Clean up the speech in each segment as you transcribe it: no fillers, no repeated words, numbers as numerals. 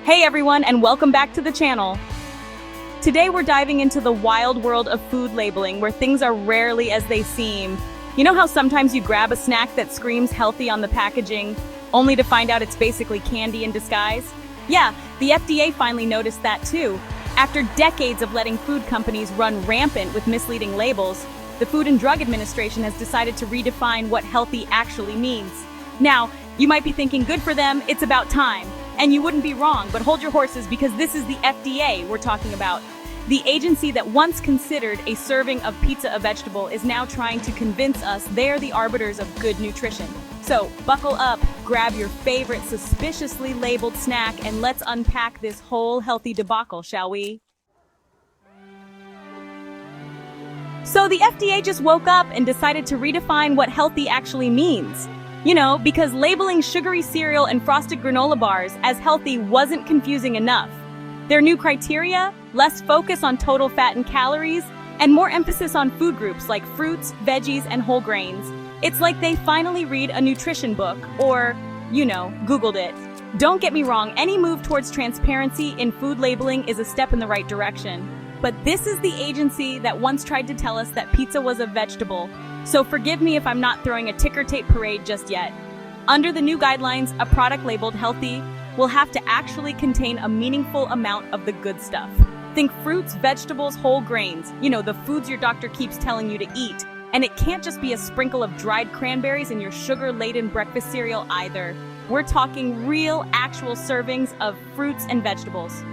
Hey everyone, and welcome back to the channel. Today we're diving into the wild world of food labeling, where things are rarely as they seem. You know how sometimes you grab a snack that screams healthy on the packaging, only to find out it's basically candy in disguise? Yeah, the FDA finally noticed that too. After decades of letting food companies run rampant with misleading labels, the Food and Drug Administration has decided to redefine what healthy actually means. Now, you might be thinking, good for them, it's about time. And you wouldn't be wrong, but hold your horses, because this is the FDA we're talking about. The agency that once considered a serving of pizza a vegetable is now trying to convince us they're the arbiters of good nutrition. So buckle up, grab your favorite suspiciously labeled snack, and let's unpack this whole healthy debacle, shall we? So the FDA just woke up and decided to redefine what healthy actually means. You know, because labeling sugary cereal and frosted granola bars as healthy wasn't confusing enough. Their new criteria: less focus on total fat and calories, and more emphasis on food groups like fruits, veggies, and whole grains. It's like they finally read a nutrition book, or, Googled it. Don't get me wrong, any move towards transparency in food labeling is a step in the right direction. But this is the agency that once tried to tell us that pizza was a vegetable. So forgive me if I'm not throwing a ticker tape parade just yet. Under the new guidelines, a product labeled healthy will have to actually contain a meaningful amount of the good stuff. Think fruits, vegetables, whole grains, the foods your doctor keeps telling you to eat. And it can't just be a sprinkle of dried cranberries in your sugar-laden breakfast cereal either. We're talking real, actual servings of fruits and vegetables.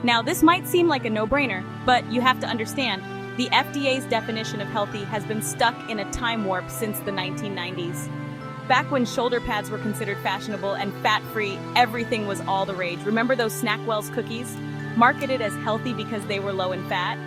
Now, this might seem like a no-brainer, but you have to understand, the FDA's definition of healthy has been stuck in a time warp since the 1990s. Back when shoulder pads were considered fashionable and fat-free, everything was all the rage. Remember those Snackwell's cookies? Marketed as healthy because they were low in fat?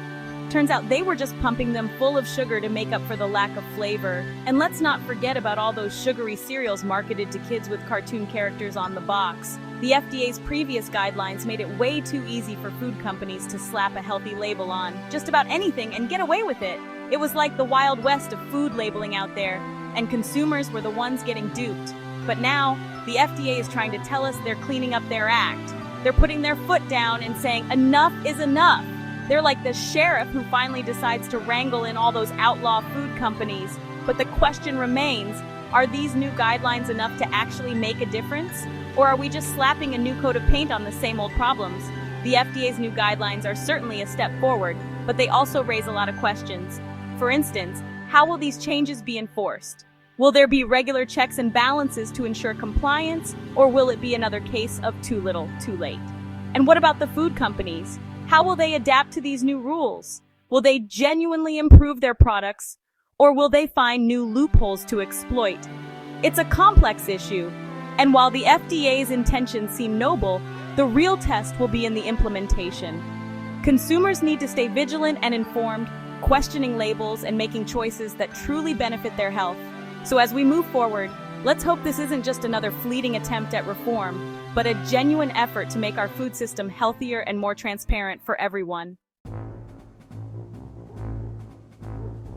Turns out they were just pumping them full of sugar to make up for the lack of flavor. And let's not forget about all those sugary cereals marketed to kids with cartoon characters on the box. The FDA's previous guidelines made it way too easy for food companies to slap a healthy label on just about anything and get away with it. It was like the Wild West of food labeling out there, and consumers were the ones getting duped. But now, the FDA is trying to tell us they're cleaning up their act. They're putting their foot down and saying enough is enough. They're like the sheriff who finally decides to wrangle in all those outlaw food companies. But the question remains, are these new guidelines enough to actually make a difference? Or are we just slapping a new coat of paint on the same old problems? The FDA's new guidelines are certainly a step forward, but they also raise a lot of questions. For instance, how will these changes be enforced? Will there be regular checks and balances to ensure compliance, or will it be another case of too little, too late? And what about the food companies? How will they adapt to these new rules? Will they genuinely improve their products, or will they find new loopholes to exploit? It's a complex issue, and while the FDA's intentions seem noble, the real test will be in the implementation. Consumers need to stay vigilant and informed, questioning labels and making choices that truly benefit their health. So as we move forward, let's hope this isn't just another fleeting attempt at reform, but a genuine effort to make our food system healthier and more transparent for everyone.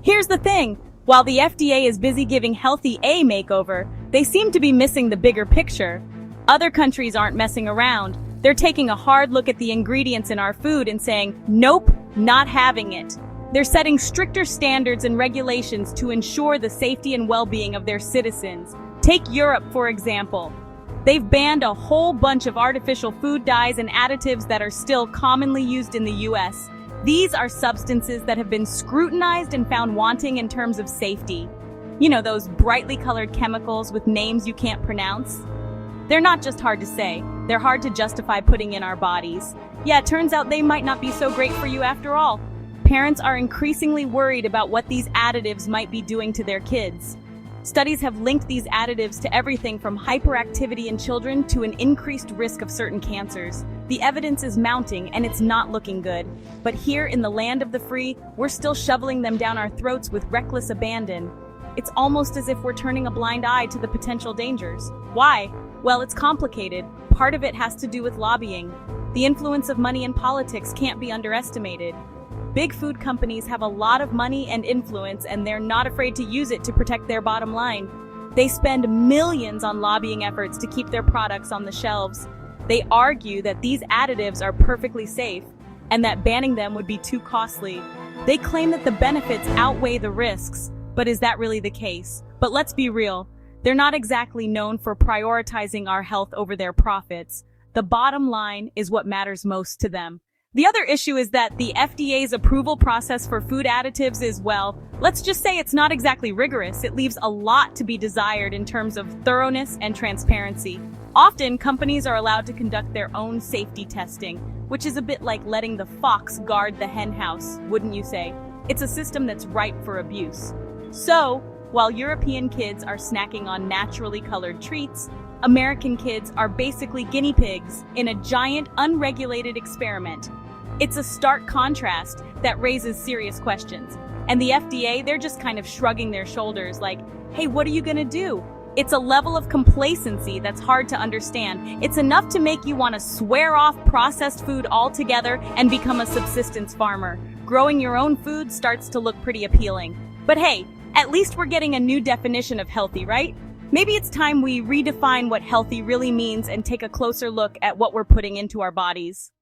Here's the thing, while the FDA is busy giving healthy a makeover, they seem to be missing the bigger picture. Other countries aren't messing around. They're taking a hard look at the ingredients in our food and saying, nope, not having it. They're setting stricter standards and regulations to ensure the safety and well-being of their citizens. Take Europe, for example. They've banned a whole bunch of artificial food dyes and additives that are still commonly used in the US. These are substances that have been scrutinized and found wanting in terms of safety. Those brightly colored chemicals with names you can't pronounce? They're not just hard to say, they're hard to justify putting in our bodies. Yeah, it turns out they might not be so great for you after all. Parents are increasingly worried about what these additives might be doing to their kids. Studies have linked these additives to everything from hyperactivity in children to an increased risk of certain cancers. The evidence is mounting, and it's not looking good. But here in the land of the free, we're still shoveling them down our throats with reckless abandon. It's almost as if we're turning a blind eye to the potential dangers. Why? Well, it's complicated. Part of it has to do with lobbying. The influence of money in politics can't be underestimated. Big food companies have a lot of money and influence, and they're not afraid to use it to protect their bottom line. They spend millions on lobbying efforts to keep their products on the shelves. They argue that these additives are perfectly safe and that banning them would be too costly. They claim that the benefits outweigh the risks, but is that really the case? But let's be real, they're not exactly known for prioritizing our health over their profits. The bottom line is what matters most to them. The other issue is that the FDA's approval process for food additives is, well, let's just say it's not exactly rigorous. It leaves a lot to be desired in terms of thoroughness and transparency. Often, companies are allowed to conduct their own safety testing, which is a bit like letting the fox guard the hen house, wouldn't you say? It's a system that's ripe for abuse. So, while European kids are snacking on naturally colored treats, American kids are basically guinea pigs in a giant, unregulated experiment. It's a stark contrast that raises serious questions. And the FDA, they're just kind of shrugging their shoulders like, hey, what are you gonna do? It's a level of complacency that's hard to understand. It's enough to make you want to swear off processed food altogether and become a subsistence farmer. Growing your own food starts to look pretty appealing. But hey, at least we're getting a new definition of healthy, right? Maybe it's time we redefine what healthy really means and take a closer look at what we're putting into our bodies.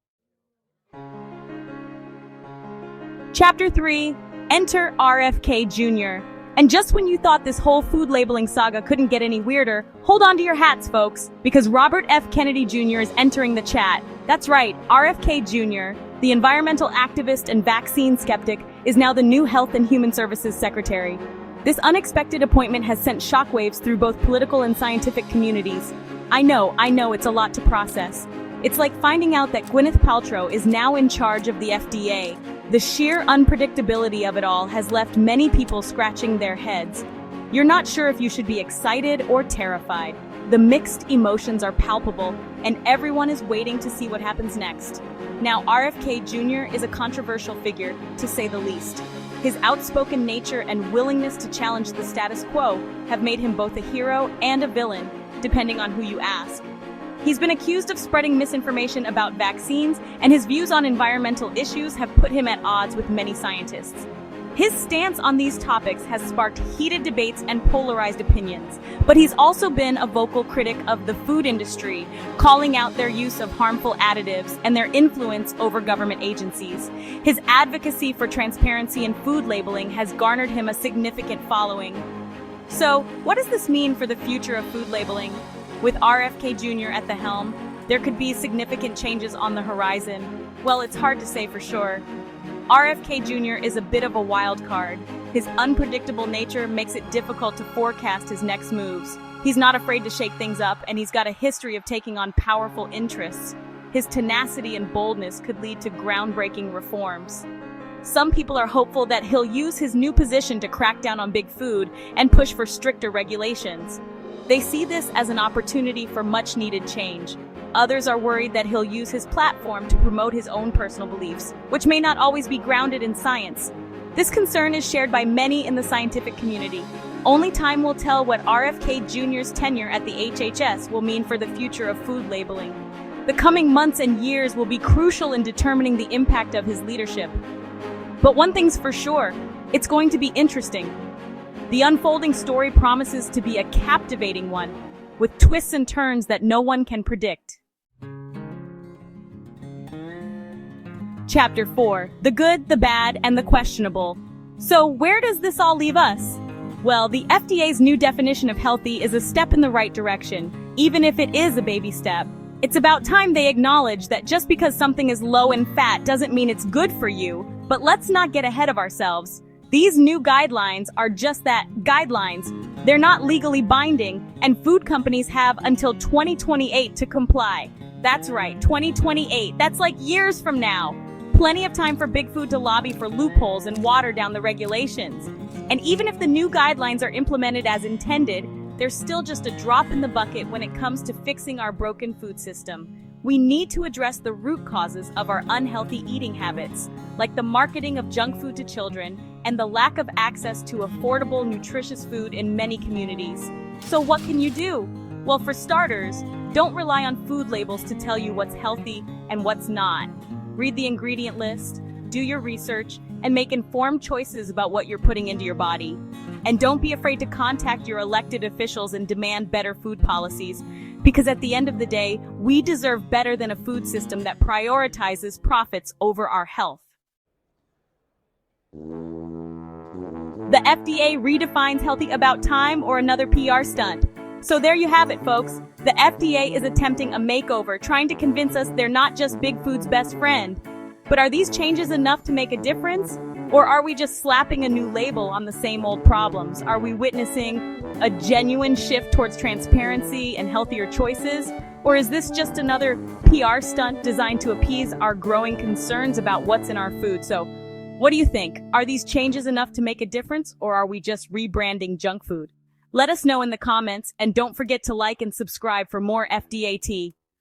Chapter 3, Enter RFK Jr. And just when you thought this whole food labeling saga couldn't get any weirder, hold on to your hats, folks, because Robert F. Kennedy Jr. is entering the chat. That's right, RFK Jr., the environmental activist and vaccine skeptic, is now the new Health and Human Services Secretary. This unexpected appointment has sent shockwaves through both political and scientific communities. I know, it's a lot to process. It's like finding out that Gwyneth Paltrow is now in charge of the FDA. The sheer unpredictability of it all has left many people scratching their heads. You're not sure if you should be excited or terrified. The mixed emotions are palpable, and everyone is waiting to see what happens next. Now, RFK Jr. is a controversial figure, to say the least. His outspoken nature and willingness to challenge the status quo have made him both a hero and a villain, depending on who you ask. He's been accused of spreading misinformation about vaccines, and his views on environmental issues have put him at odds with many scientists. His stance on these topics has sparked heated debates and polarized opinions, but he's also been a vocal critic of the food industry, calling out their use of harmful additives and their influence over government agencies. His advocacy for transparency in food labeling has garnered him a significant following. So, what does this mean for the future of food labeling? With RFK Jr. at the helm, there could be significant changes on the horizon. Well, it's hard to say for sure. RFK Jr. is a bit of a wild card. His unpredictable nature makes it difficult to forecast his next moves. He's not afraid to shake things up, and he's got a history of taking on powerful interests. His tenacity and boldness could lead to groundbreaking reforms. Some people are hopeful that he'll use his new position to crack down on big food and push for stricter regulations. They see this as an opportunity for much-needed change. Others are worried that he'll use his platform to promote his own personal beliefs, which may not always be grounded in science. This concern is shared by many in the scientific community. Only time will tell what RFK Jr.'s tenure at the HHS will mean for the future of food labeling. The coming months and years will be crucial in determining the impact of his leadership. But one thing's for sure, it's going to be interesting. The unfolding story promises to be a captivating one, with twists and turns that no one can predict. Chapter 4, The Good, the Bad, and the Questionable. So where does this all leave us? Well, the FDA's new definition of healthy is a step in the right direction, even if it is a baby step. It's about time they acknowledge that just because something is low in fat doesn't mean it's good for you, but let's not get ahead of ourselves. These new guidelines are just that, guidelines. They're not legally binding, and food companies have until 2028 to comply. That's right, 2028. That's like years from now. Plenty of time for big food to lobby for loopholes and water down the regulations. And even if the new guidelines are implemented as intended, they're still just a drop in the bucket when it comes to fixing our broken food system. We need to address the root causes of our unhealthy eating habits, like the marketing of junk food to children and the lack of access to affordable, nutritious food in many communities. So what can you do? Well, for starters, don't rely on food labels to tell you what's healthy and what's not. Read the ingredient list, do your research, and make informed choices about what you're putting into your body. And don't be afraid to contact your elected officials and demand better food policies, because at the end of the day, we deserve better than a food system that prioritizes profits over our health. The FDA redefines healthy about time or another PR stunt. So there you have it, folks. The FDA is attempting a makeover, trying to convince us they're not just big food's best friend. But are these changes enough to make a difference? Or are we just slapping a new label on the same old problems? Are we witnessing a genuine shift towards transparency and healthier choices? Or is this just another PR stunt designed to appease our growing concerns about what's in our food? So, what do you think? Are these changes enough to make a difference, or are we just rebranding junk food? Let us know in the comments, and don't forget to like and subscribe for more FDA tea.